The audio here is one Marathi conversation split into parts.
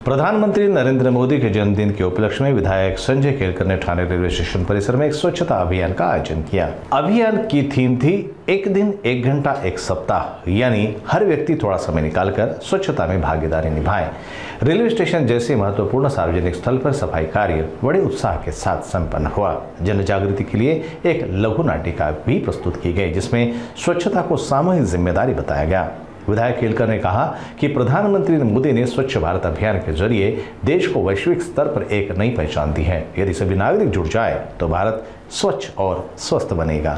प्रधानमंत्री नरेंद्र मोदी के जन्मदिन के उपलक्ष्य में विधायक संजय केलकर ने ठाणे रेलवे स्टेशन परिसर में एक स्वच्छता अभियान का आयोजन किया। अभियान की थीम थी एक दिन एक घंटा एक सप्ताह, यानी हर व्यक्ति थोड़ा समय निकालकर स्वच्छता में भागीदारी निभाए। रेलवे स्टेशन जैसे महत्वपूर्ण सार्वजनिक स्थल पर सफाई कार्य बड़े उत्साह के साथ संपन्न हुआ। जन जागृति के लिए एक लघु नाटिका भी प्रस्तुत की गई, जिसमें स्वच्छता को सामूहिक जिम्मेदारी बताया गया। विधायक केलकर ने कहा कि प्रधानमंत्री मोदी ने स्वच्छ भारत अभियान के जरिए देश को वैश्विक स्तर पर एक नई पहचान दी है। यदि सभी नागरिक जुट जाए तो भारत स्वच्छ और स्वस्थ बनेगा।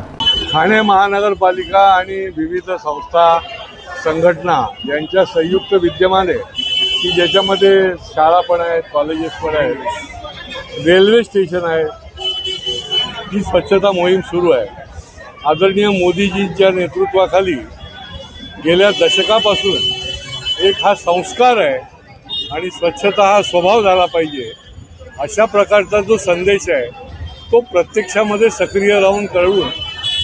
ठाणे महानगरपालिका आणि विविध संस्था संघटना यांच्या संयुक्त विद्यमाने की ज्याच्यामध्ये शाळा पण आहेत, कॉलेजेस पण आहेत, रेल्वे स्टेशन आहे, ही स्वच्छता मोहीम सुरू आहे। आदरणीय मोदीजींच्या नेतृत्वाखाली गेल्या दशकापासून एक हा संस्कार आहे आणि स्वच्छता हा स्वभाव झाला पाहिजे अशा प्रकारचा जो संदेश आहे तो प्रत्यक्षामध्ये सक्रिय राहून कळवून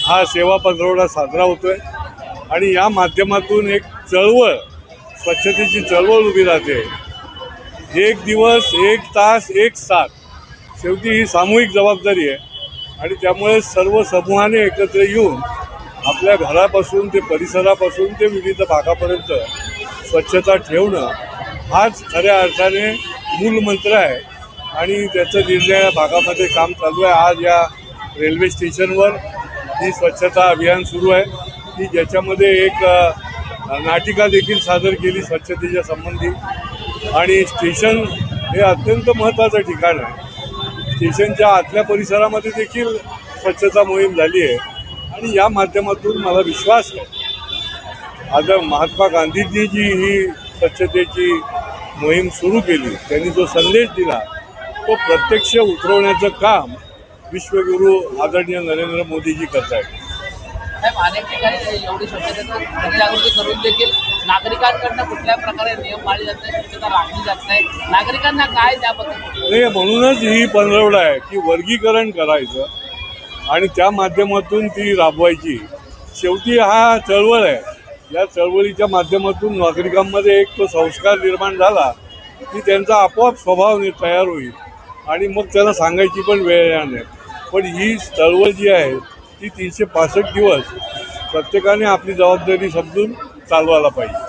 हा सेवा पंधरवडा साजरा होतोय आणि या माध्यमातून एक चळवळ, स्वच्छतेची चळवळ उभी राहते। एक दिवस, एक तास, एक साथ, शेवटी ही सामूहिक जबाबदारी आहे आणि त्यामुळे सर्व समूहाने एकत्र येऊन आपल्या घरापासून ते परिसरापासून ते विविध भागापर्यंत स्वच्छता ठेवणं हाच खऱ्या अर्थाने मूलमंत्र आहे आणि त्याचं निर्णय भागामध्ये काम चालू आहे। आज या रेल्वे स्टेशनवर ही स्वच्छता अभियान सुरू आहे की ज्याच्यामध्ये एक नाटिका देखील सादर केली स्वच्छतेच्या संबंधी आणि स्टेशन हे अत्यंत महत्त्वाचं ठिकाण आहे। स्टेशनच्या आतल्या परिसरामध्ये देखील स्वच्छता मोहीम झाली आहे आणि या माध्यमातून मला विश्वास आहे आता महात्मा गांधींनी जी ही स्वच्छतेची मोहीम सुरू केली, त्यांनी जो संदेश दिला तो प्रत्यक्ष उतरवण्याचं काम विश्वगुरू आदरणीय नरेंद्र मोदीजी करत आहेत। अनेक ठिकाणी एवढी स्वच्छतेचं जनजागृती करून देखील नागरिकांकडनं कुठल्या प्रकारे नियम पाळले जात नाही, स्वच्छता राखली जात नाही, नागरिकांना काय त्याबद्दल नाही, म्हणूनच ही पंधरवडा आहे की वर्गीकरण करायचं आणि त्या माध्यमातून ती राबवायची। शेवटी हा चळवळ आहे, या चळवळीच्या माध्यमातून नागरिकांमध्ये एक तो संस्कार निर्माण झाला की त्यांचा आपोआप स्वभाव तयार होईल आणि मग त्यांना सांगायची पण वेळ येणार नाही। पण ही चळवळ जी आहे ती 365 दिवस प्रत्येकाने आपली जबाबदारी समजून चालवायला पाहिजे।